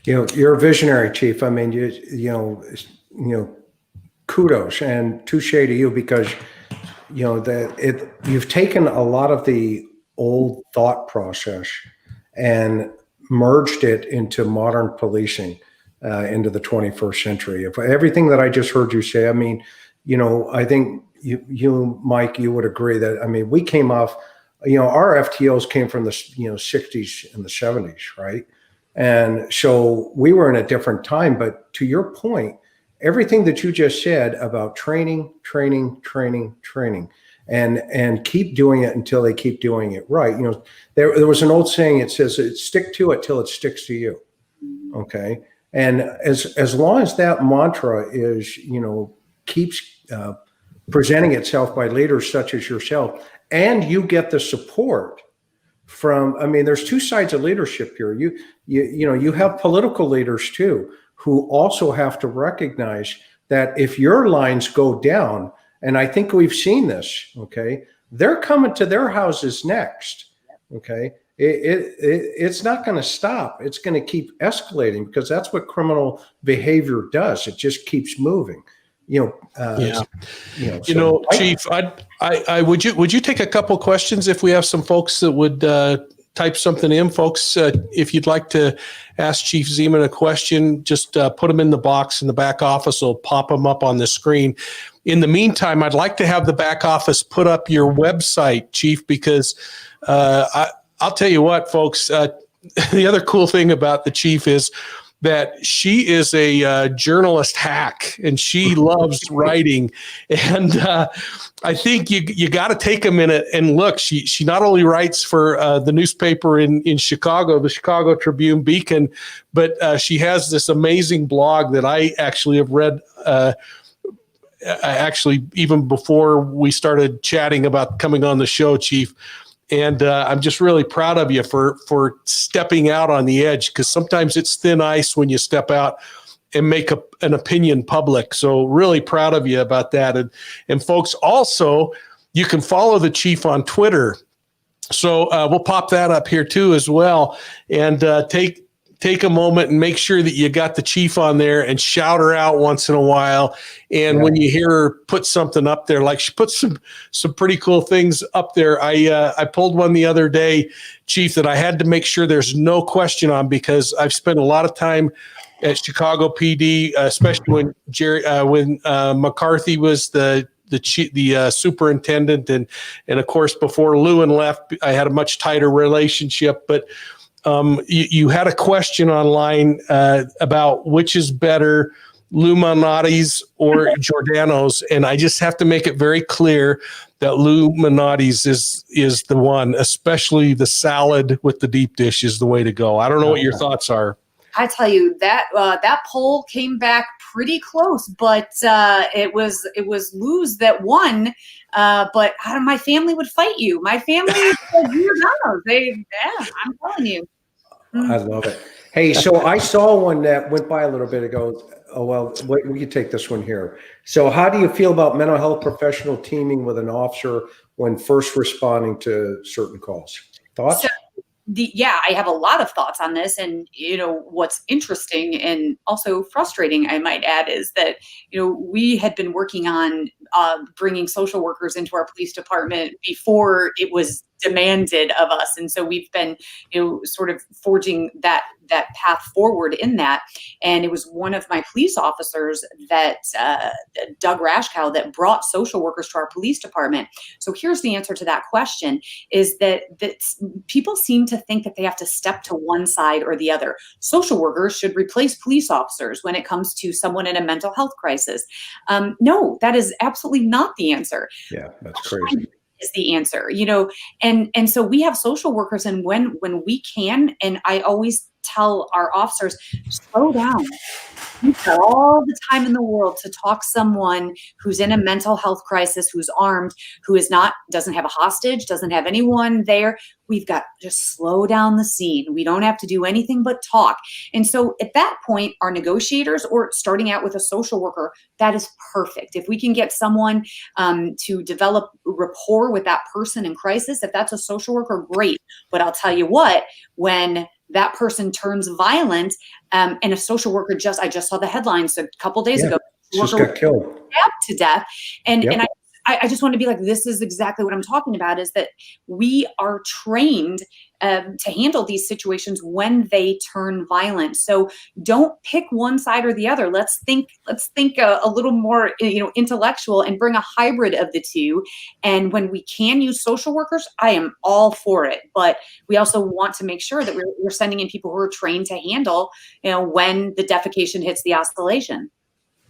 You're a visionary, Chief. I mean, kudos and touche to you, because you've taken a lot of the old thought process and merged it into modern policing, into the 21st century. If everything that I just heard you say, I mean, I think you Mike, you would agree that, I mean, we came off, our FTOs came from the 60s and the 70s, right? And so we were in a different time. But to your point, everything that you just said about training, and keep doing it until they keep doing it right. There was an old saying, it says, stick to it till it sticks to you. Okay. And as long as that mantra is, keeps presenting itself by leaders such as yourself, and you get the support from, I mean, there's two sides of leadership here. You have political leaders too, who also have to recognize that if your lines go down, and I think we've seen this, okay, they're coming to their houses next, okay? It's not going to stop. It's going to keep escalating, because that's what criminal behavior does. It just keeps moving. Chief, would you take a couple questions if we have some folks that would type something in? Folks, if you'd like to ask Chief Ziman a question, just put them in the box, and the back office will pop them up on the screen. In the meantime, I'd like to have the back office put up your website, Chief, because I'll tell you what, folks, the other cool thing about the Chief is that she is a journalist hack, and she loves writing. And I think you got to take a minute and look. She not only writes for the newspaper in Chicago, the Chicago Tribune-Beacon, but she has this amazing blog that I actually have read. Actually, even before we started chatting about coming on the show, Chief. And I'm just really proud of you for stepping out on the edge, because sometimes it's thin ice when you step out and make an opinion public. So really proud of you about that. And folks, also, you can follow the Chief on Twitter. So we'll pop that up here too as well. And take take a moment and make sure that you got the chief on there and shout her out once in a while. And when you hear her put something up there, like she put some pretty cool things up there. I pulled one the other day, Chief, that I had to make sure there's no question on, because I've spent a lot of time at Chicago PD, especially when McCarthy was the superintendent, and of course before Lewin left, I had a much tighter relationship. But you had a question online about which is better, Lou Manotti's or Giordano's, and I just have to make it very clear that Lou Manotti's is the one. Especially the salad with the deep dish is the way to go. I don't know what your thoughts are. I tell you that that poll came back pretty close, but it was Lou's that won. But my family would fight you. My family said Giordano's. I'm telling you. I love it. Hey, so I saw one that went by a little bit ago. Oh, well, we can take this one here. So how do you feel about mental health professional teaming with an officer when first responding to certain calls? Thoughts? I have a lot of thoughts on this. And, what's interesting and also frustrating, I might add, is that, we had been working on bringing social workers into our police department before it was demanded of us. And so we've been, sort of forging that path forward in that. And it was one of my police officers that, Doug Rashkow, that brought social workers to our police department. So here's the answer to that question, is that people seem to think that they have to step to one side or the other. Social workers should replace police officers when it comes to someone in a mental health crisis. No, that is absolutely not the answer. Yeah, that's crazy. Is the answer, and so we have social workers, and when we can, and I always tell our officers, slow down. You've got all the time in the world to talk someone who's in a mental health crisis, who's armed, who doesn't have a hostage, doesn't have anyone there. We've got to just slow down the scene. We don't have to do anything but talk. And so at that point, our negotiators, or starting out with a social worker, that is perfect. If we can get someone to develop rapport with that person in crisis, if that's a social worker, great. But I'll tell you what, when that person turns violent, and a social worker I just saw the headlines a couple days ago. Just got killed. Stabbed to death. And I just want to be like, this is exactly what I'm talking about, is that we are trained to handle these situations when they turn violent. So don't pick one side or the other. Let's think a little more, intellectual, and bring a hybrid of the two. And when we can use social workers, I am all for it. But we also want to make sure that we're sending in people who are trained to handle, when the defecation hits the oscillation.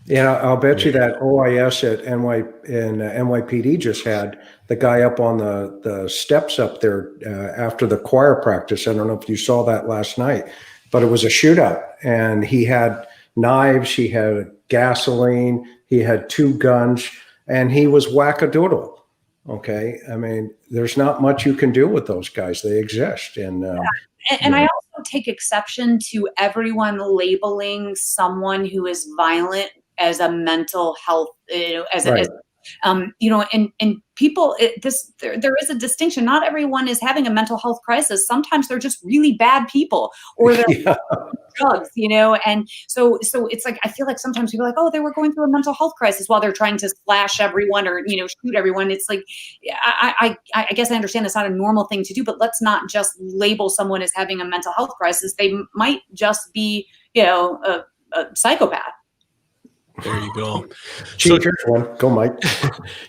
Yeah, I'll bet you that OIS at NYPD just had the guy up on the steps up there after the choir practice. I don't know if you saw that last night, but it was a shootout, and he had knives, he had gasoline, he had 2 guns, and he was wackadoodle. Okay, I mean, there's not much you can do with those guys. They exist, and I also take exception to everyone labeling someone who is violent as a mental health, and people, there is a distinction. Not everyone is having a mental health crisis. Sometimes they're just really bad people, or they're drugs, and so it's like, I feel like sometimes people are like, oh, they were going through a mental health crisis while they're trying to slash everyone or, shoot everyone. It's like, I guess I understand it's not a normal thing to do, but let's not just label someone as having a mental health crisis. They might just be, a psychopath. There you go. Chief, here's one. Go, Mike.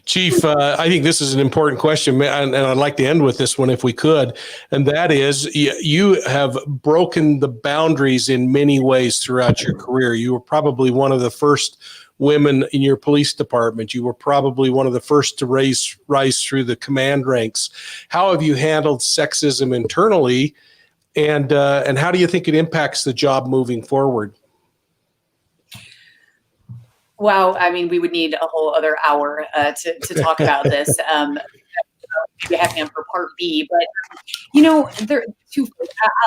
Chief, I think this is an important question, and I'd like to end with this one if we could. And that is, you have broken the boundaries in many ways throughout your career. You were probably one of the first women in your police department. You were probably one of the first to rise through the command ranks. How have you handled sexism internally, and how do you think it impacts the job moving forward? Wow, I mean, we would need a whole other hour to talk about this. Maybe have him for part B, but there two.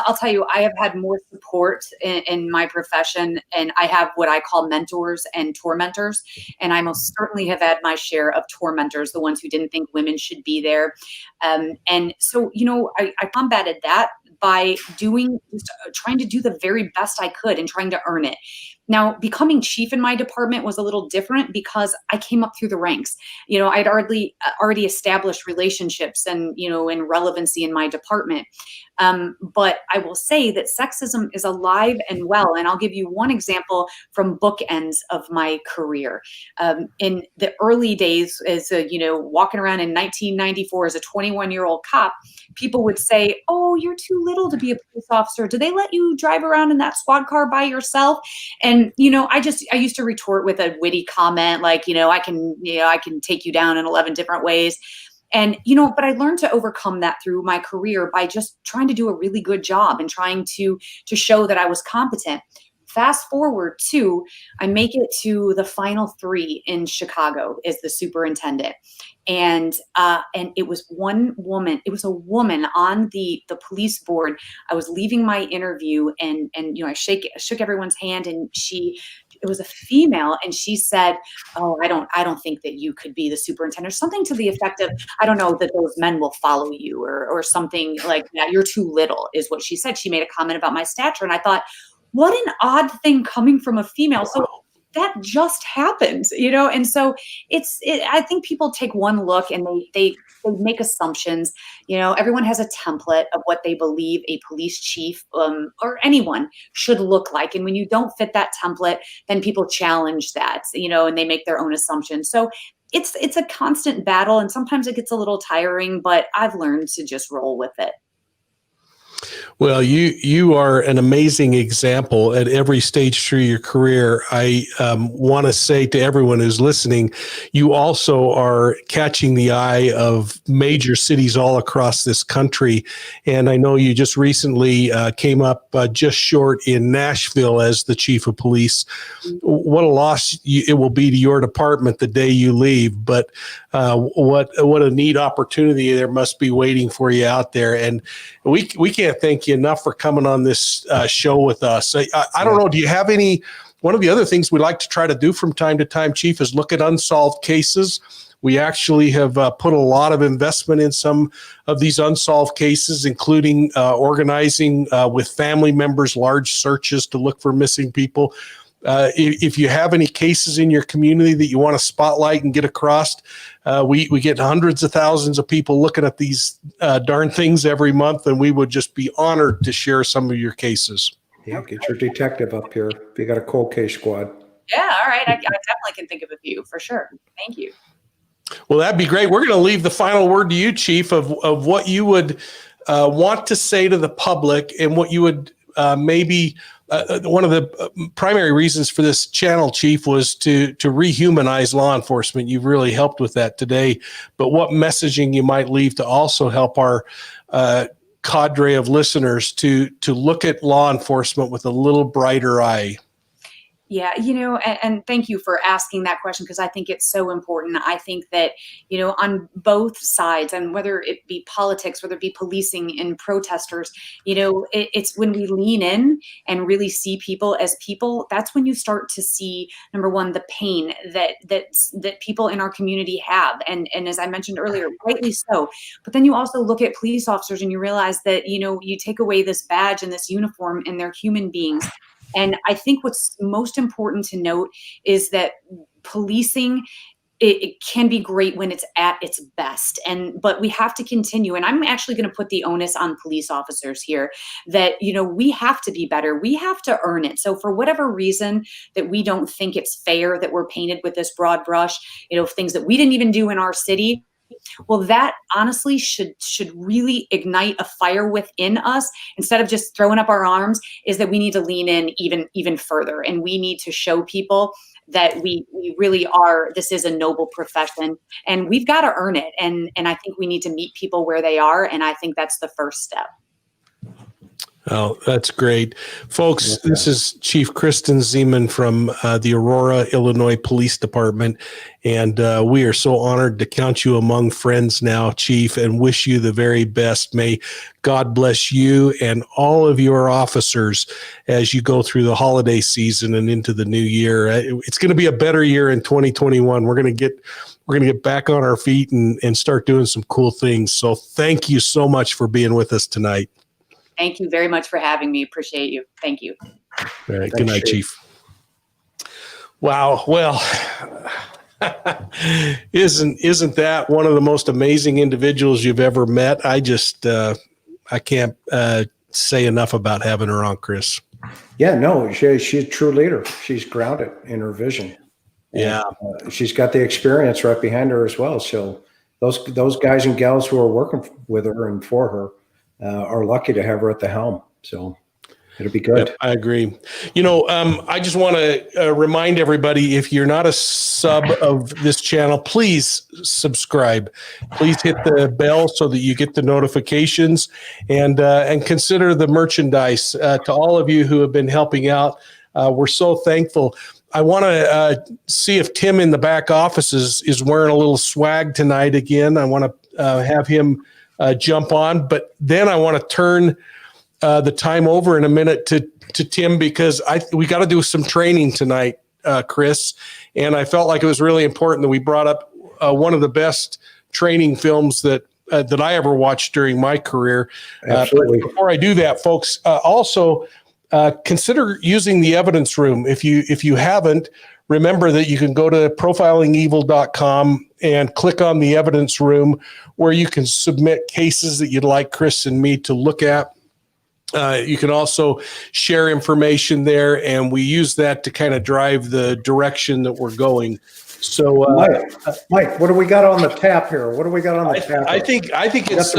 I'll tell you, I have had more support in my profession, and I have what I call mentors and tormentors, and I most certainly have had my share of tormentors, the ones who didn't think women should be there, and so I combated that by trying to do the very best I could and trying to earn it. Now, becoming chief in my department was a little different because I came up through the ranks. I'd already established relationships and, and relevancy in my department. But I will say that sexism is alive and well. And I'll give you one example from bookends of my career. In the early days, as walking around in 1994 as a 21-year-old cop, people would say, "Oh, you're too little to be a police officer. Do they let you drive around in that squad car by yourself?" And, I used to retort with a witty comment like, I can take you down in 11 different ways. And, but I learned to overcome that through my career by just trying to do a really good job and trying to show that I was competent. Fast forward to, I make it to the final 3 in Chicago as the superintendent. And it was one woman, it was a woman on the police board. I was leaving my interview and I shook everyone's hand, and it was a female, and she said, "Oh, I don't think that you could be the superintendent," or something to the effect of, "I don't know that those men will follow you," or something like that. "You're too little," is what she said. She made a comment about my stature, and I thought, what an odd thing coming from a female. So that just happens, and so I think people take one look and they make assumptions. Everyone has a template of what they believe a police chief or anyone should look like. And when you don't fit that template, then people challenge that, and they make their own assumptions. So it's a constant battle, and sometimes it gets a little tiring, but I've learned to just roll with it. Well, you are an amazing example at every stage through your career. I want to say to everyone who's listening, you also are catching the eye of major cities all across this country. And I know you just recently came up just short in Nashville as the chief of police. What a loss it will be to your department the day you leave. But what a neat opportunity there must be waiting for you out there. And we can't thank you enough for coming on this show with us. I don't know. Do you have any? One of the other things we like to try to do from time to time, Chief, is look at unsolved cases. We actually have put a lot of investment in some of these unsolved cases, including organizing with family members large searches to look for missing people. If you have any cases in your community that you want to spotlight and get across, we get hundreds of thousands of people looking at these darn things every month, and we would just be honored to share some of your cases. Yeah, get your detective up here if you got a cold case squad. Yeah, all right. I definitely can think of a few for sure. Thank you. Well, that'd be great. We're going to leave the final word to you, Chief, of what you would want to say to the public, and what you would maybe one of the primary reasons for this channel, Chief, was to rehumanize law enforcement. You've really helped with that today. But what messaging you might leave to also help our cadre of listeners to look at law enforcement with a little brighter eye? Yeah, and thank you for asking that question, because I think it's so important. I think that, on both sides, and whether it be politics, whether it be policing and protesters, it's when we lean in and really see people as people, that's when you start to see, number one, the pain that people in our community have. And as I mentioned earlier, rightly so. But then you also look at police officers and you realize that, you take away this badge and this uniform and they're human beings. And I think what's most important to note is that policing, it can be great when it's at its best. But we have to continue. And I'm actually going to put the onus on police officers here that, we have to be better. We have to earn it. So for whatever reason that we don't think it's fair that we're painted with this broad brush, things that we didn't even do in our city, well, that honestly should really ignite a fire within us. Instead of just throwing up our arms, is that we need to lean in even further. And we need to show people that we really are, this is a noble profession, and we've got to earn it. And I think we need to meet people where they are. And I think that's the first step. Oh, that's great. Folks, this is Chief Kristen Ziman from the Aurora, Illinois Police Department. And we are so honored to count you among friends now, Chief, and wish you the very best. May God bless you and all of your officers as you go through the holiday season and into the new year. It's going to be a better year in 2021. We're going to get back on our feet and start doing some cool things. So thank you so much for being with us tonight. Thank you very much for having me. Appreciate you. Thank you. All right. Good night, Chief. Wow. Well, isn't that one of the most amazing individuals you've ever met? I can't say enough about having her on, Chris. Yeah, no, she's a true leader. She's grounded in her vision. Yeah. And, she's got the experience right behind her as well. So those guys and gals who are working with her and for her are lucky to have her at the helm. So it'll be good. Yep, I agree. I just want to remind everybody, if you're not a sub of this channel, please subscribe. Please hit the bell so that you get the notifications, and consider the merchandise. To all of you who have been helping out, we're so thankful. I want to see if Tim in the back office is wearing a little swag tonight again. I want to have him jump on, but then I want to turn the time over in a minute to Tim, because we got to do some training tonight, Chris. And I felt like it was really important that we brought up one of the best training films that I ever watched during my career. Absolutely. But before I do that, folks, also consider using the evidence room. If you haven't, remember that you can go to profilingevil.com and click on the evidence room, where you can submit cases that you'd like Chris and me to look at. You can also share information there, and we use that to kind of drive the direction that we're going. So, Mike, what do we got on the tap here? What do we got on the tap? I think it's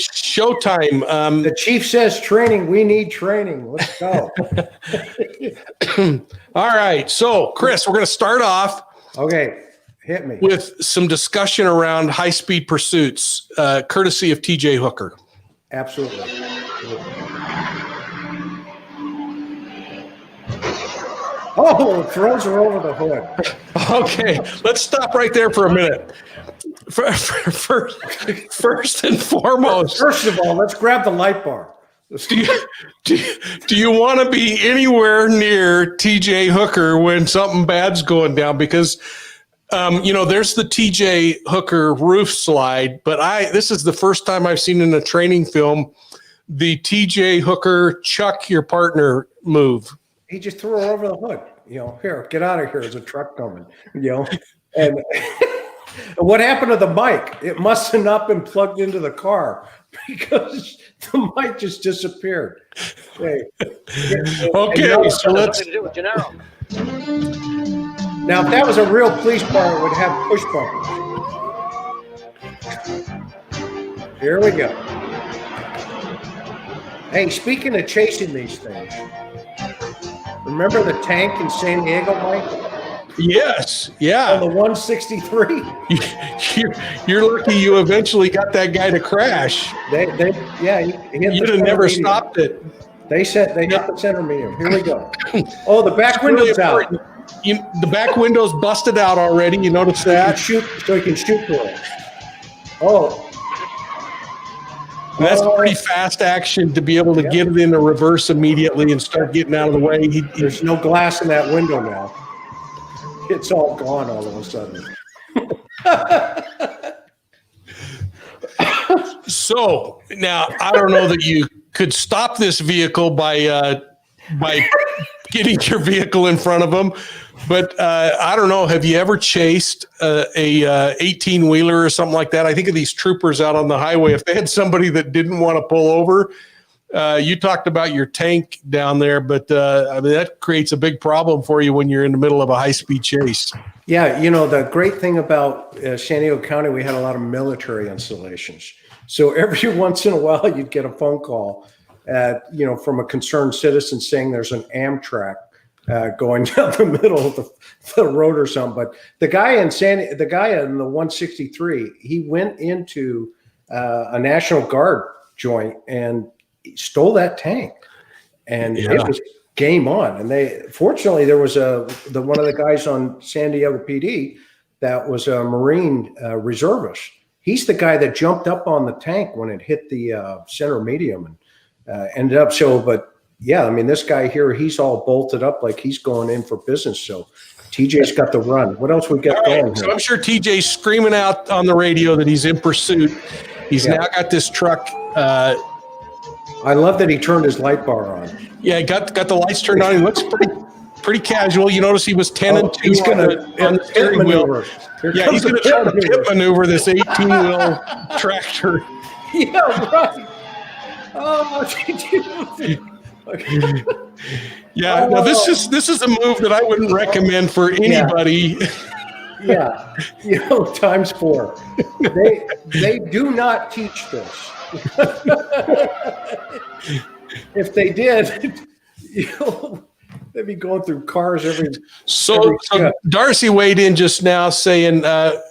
showtime. The chief says training. We need training. Let's go. All right. So, Chris, we're going to start off. Okay. Hit me. With some discussion around high-speed pursuits, courtesy of TJ Hooker. Absolutely. Oh, throws her over the hood. Okay, let's stop right there for a minute. First and foremost. First of all, let's grab the light bar. Do you want to be anywhere near TJ Hooker when something bad's going down? Because there's the TJ Hooker roof slide, but this is the first time I've seen in a training film the TJ Hooker chuck your partner move. He just threw her over the hood. Here, get out of here. There's a truck coming. And what happened to the mic? It must have not been plugged into the car, because the mic just disappeared. Okay, so let's do with Gennaro. Now, if that was a real police car, it would have push bumpers. Here we go. Hey, speaking of chasing these things, remember the tank in San Diego, Mike? Yes, yeah. On the 163. You're lucky you eventually got that guy to crash. You'd have never stopped it. They hit the center medium. Here we go. Oh, the back window's out. The back window's busted out already. You notice that? So he can shoot through it. Oh. That's pretty fast action to be able to get it into reverse immediately and start getting out of the way. There's no glass in that window now. It's all gone all of a sudden. So now I don't know that you could stop this vehicle by getting your vehicle in front of them, but I don't know. Have you ever chased a 18-wheeler or something like that? I think of these troopers out on the highway. If they had somebody that didn't want to pull over, you talked about your tank down there, but that creates a big problem for you when you're in the middle of a high-speed chase. Yeah, the great thing about San Diego County, we had a lot of military installations. So every once in a while, you'd get a phone call, from a concerned citizen saying there's an Amtrak going down the middle of the road or something. But the guy in the 163, he went into a National Guard joint and stole that tank, and it was game on. And fortunately there was one of the guys on San Diego PD that was a Marine reservist. He's the guy that jumped up on the tank when it hit the center medium and ended up. But yeah, I mean, this guy here, he's all bolted up like he's going in for business. So TJ's got the run. What else we got going here? So I'm sure TJ's screaming out on the radio that he's in pursuit. He's now got this truck I love that he turned his light bar on. Yeah, got the lights turned on. He looks pretty casual. You notice he was 10 and 2 He's going on the steering wheel. Yeah, he's going to try to pit maneuver this 18-wheel tractor. Yeah, right. Oh, yeah. Now this is a move that I wouldn't recommend for anybody. Yeah, times 4. They do not teach this. If they did, they'd be going through cars every. So Darcy weighed in just now saying,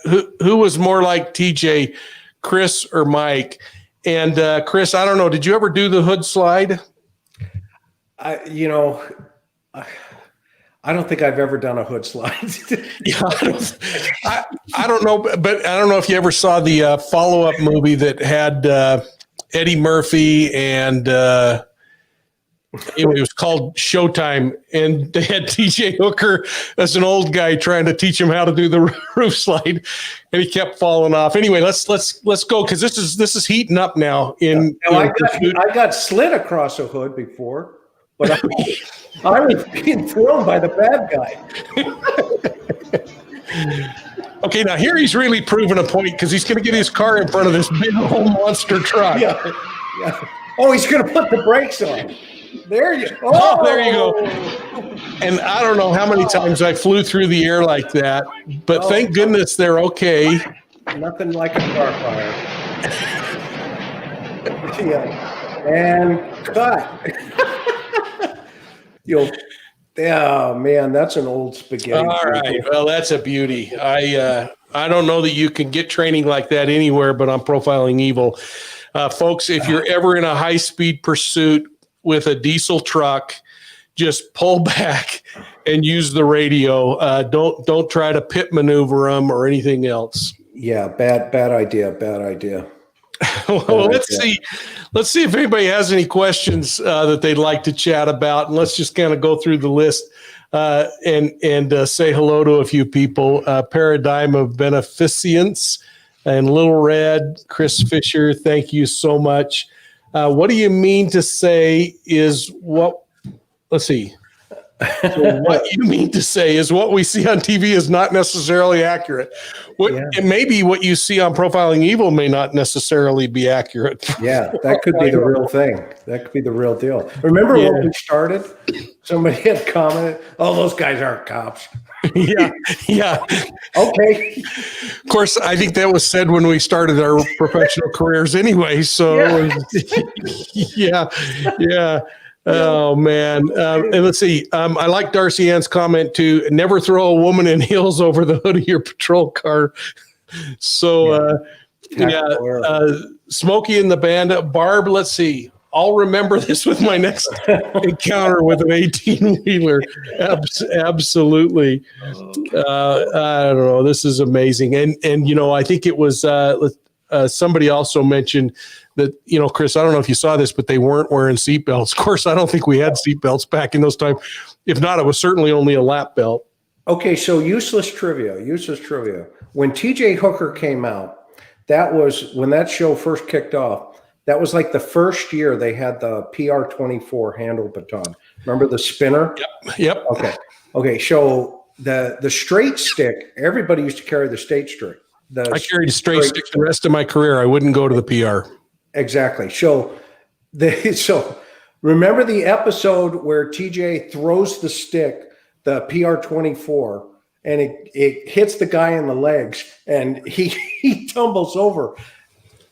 who was more like TJ, Chris or Mike? And Chris, I don't know. Did you ever do the hood slide? I don't think I've ever done a hood slide. Yeah, I don't know, but I don't know if you ever saw the follow-up movie that had Eddie Murphy and it was called Showtime, and they had TJ Hooker as an old guy trying to teach him how to do the roof slide, and he kept falling off. Anyway, let's go because this is heating up now. I got slid across a hood before. But I was being thrown by the bad guy. Okay, now here he's really proving a point because he's going to get his car in front of this big old monster truck. Yeah. Oh, he's going to put the brakes on. There you go. Oh, there you go. And I don't know how many times I flew through the air like that, but thank goodness they're okay. Nothing like a car fire. Yeah. And cut. Oh man, that's an old spaghetti. All right, well, that's a beauty. I don't know that you can get training like that anywhere, but on Profiling Evil, folks, if you're ever in a high-speed pursuit with a diesel truck, just pull back and use the radio. Don't try to pit maneuver them or anything else. Yeah, bad idea. Well, let's see if anybody has any questions that they'd like to chat about, and let's just kind of go through the list and say hello to a few people. Paradigm of Beneficence and Little Red, Chris Fisher, thank you so much. What do you mean to say is what? Let's see. So what you mean to say is what we see on TV is not necessarily accurate. It may be what you see on Profiling Evil may not necessarily be accurate. Yeah, that could be the real thing. That could be the real deal. Remember when we started? Somebody had commented, "Oh, those guys aren't cops." Yeah. Okay. Of course, I think that was said when we started our professional careers anyway. So, yeah. Oh man, and let's see. I like Darcy Ann's comment too. Never throw a woman in heels over the hood of your patrol car. So, Smokey and the Bandit, Barb. Let's see. I'll remember this with my next encounter with an 18-wheeler. Absolutely. I don't know. This is amazing, and I think it was somebody also mentioned that, Chris, I don't know if you saw this, but they weren't wearing seatbelts. Of course, I don't think we had seatbelts back in those times. If not, it was certainly only a lap belt. Okay, so useless trivia. When TJ Hooker came out, that was when that show first kicked off. That was like the first year they had the PR-24 handle baton. Remember the spinner? Yep. Okay. So the straight stick, everybody used to carry the straight stick. I carried a straight stick the rest of my career. I wouldn't go to the PR. Exactly. So remember the episode where TJ throws the stick, the PR-24, and it hits the guy in the legs and he tumbles over.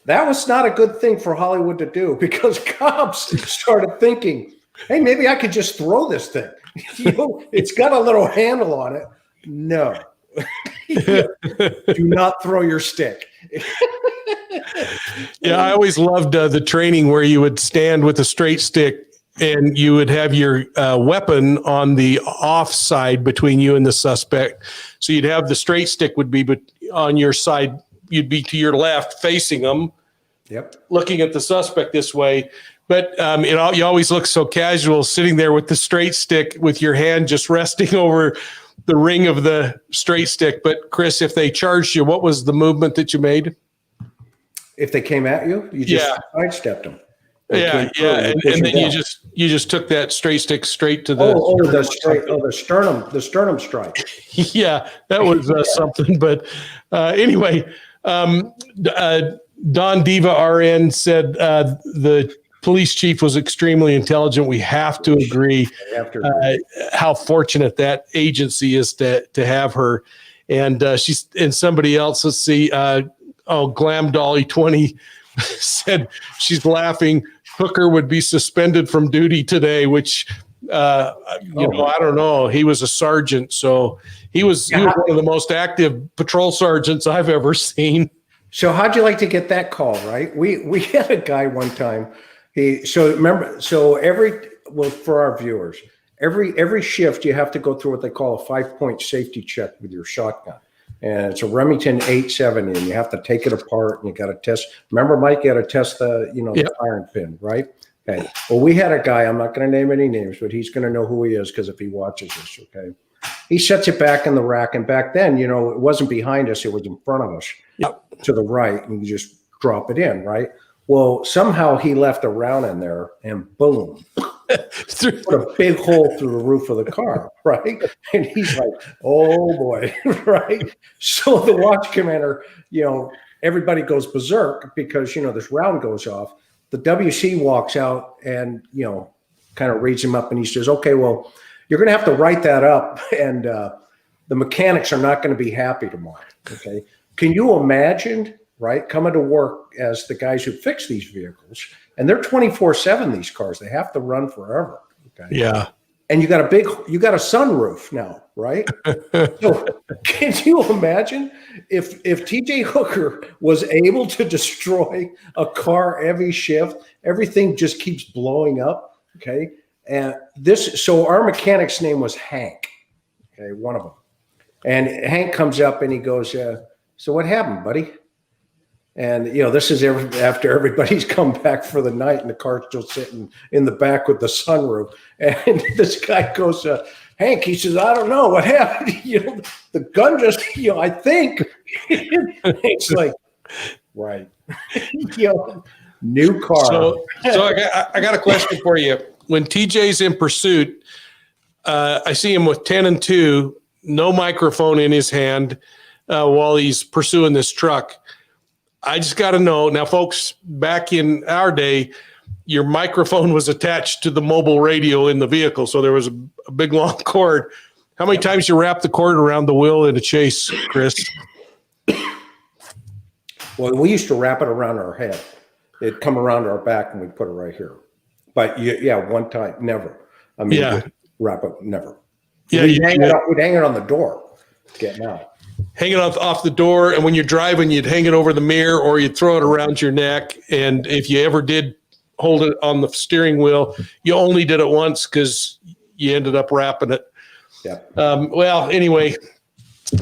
That was not a good thing for Hollywood to do because cops started thinking, hey, maybe I could just throw this thing. It's got a little handle on it. No. Do not throw your stick. Yeah, I always loved the training where you would stand with a straight stick and you would have your weapon on the off side between you and the suspect. So you'd have the straight stick would be on your side. You'd be to your left facing them, looking at the suspect this way. But you always look so casual sitting there with the straight stick with your hand just resting over the ring of the straight stick. But Chris, if they charged you, what was the movement that you made? If they came at you, you just sidestepped them. Yeah, and then you just took that straight stick straight to the the sternum strike. Yeah, that was something. But anyway, Don Diva RN said the police chief was extremely intelligent. We have to agree how fortunate that agency is to have her. And somebody else, let's see, Glam Dolly 20 said she's laughing. Hooker would be suspended from duty today, which I don't know. He was a sergeant, so he was one of the most active patrol sergeants I've ever seen. So how'd you like to get that call? Right, we had a guy one time. For our viewers, every shift you have to go through what they call a 5-point safety check with your shotgun. And it's a Remington 870, and you have to take it apart, and you got to test. Remember, Mike, you got to test the firing pin, right? Okay. Well, we had a guy. I'm not going to name any names, but he's going to know who he is because if he watches this, okay. He sets it back in the rack, and back then, it wasn't behind us; it was in front of us, to the right, and you just drop it in, right? Well, somehow he left a round in there, and boom. Put a big hole through the roof of the car, right? And he's like, oh boy, right? So the watch commander, everybody goes berserk because, this round goes off. The WC walks out and, kind of reads him up, and he says, okay, well, you're going to have to write that up, and the mechanics are not going to be happy tomorrow, okay? Can you imagine, right, coming to work as the guys who fix these vehicles, and they're 24/7, these cars. They have to run forever. Okay. Yeah. And you got a sunroof now, right? So can you imagine if TJ Hooker was able to destroy a car every shift, everything just keeps blowing up. Okay. And so our mechanic's name was Hank. Okay. One of them. And Hank comes up and he goes, so what happened, buddy? And, this is after everybody's come back for the night and the car's still sitting in the back with the sunroof. And this guy goes, Hank, he says, I don't know what happened. The gun just, I think. It's like, right. New car. So I got a question for you. When TJ's in pursuit, I see him with 10 and 2, no microphone in his hand while he's pursuing this truck. I just got to know now, folks, back in our day, your microphone was attached to the mobile radio in the vehicle. So there was a big long cord. How many times you wrap the cord around the wheel in a chase, Chris? Well, we used to wrap it around our head. It'd come around our back and we'd put it right here. But one time, never. I mean, wrap it, never. Yeah, we'd hang it on the door, getting out. Hang it off the door, and when you're driving, you'd hang it over the mirror or you'd throw it around your neck. And if you ever did hold it on the steering wheel, you only did it once because you ended up wrapping it. Yeah. Well, anyway,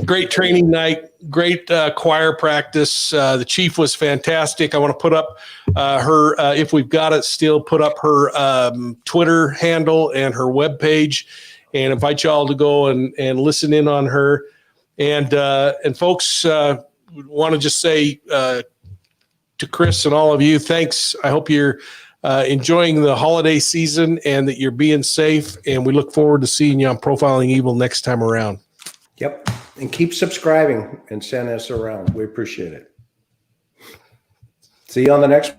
great training night, great choir practice. The chief was fantastic. I want to put up her, if we've got it still, put up her Twitter handle and her webpage, and invite you all to go and listen in on her. And folks, want to just say to Chris and all of you, thanks. I hope you're enjoying the holiday season and that you're being safe. And we look forward to seeing you on Profiling Evil next time around. Yep. And keep subscribing and send us around. We appreciate it. See you on the next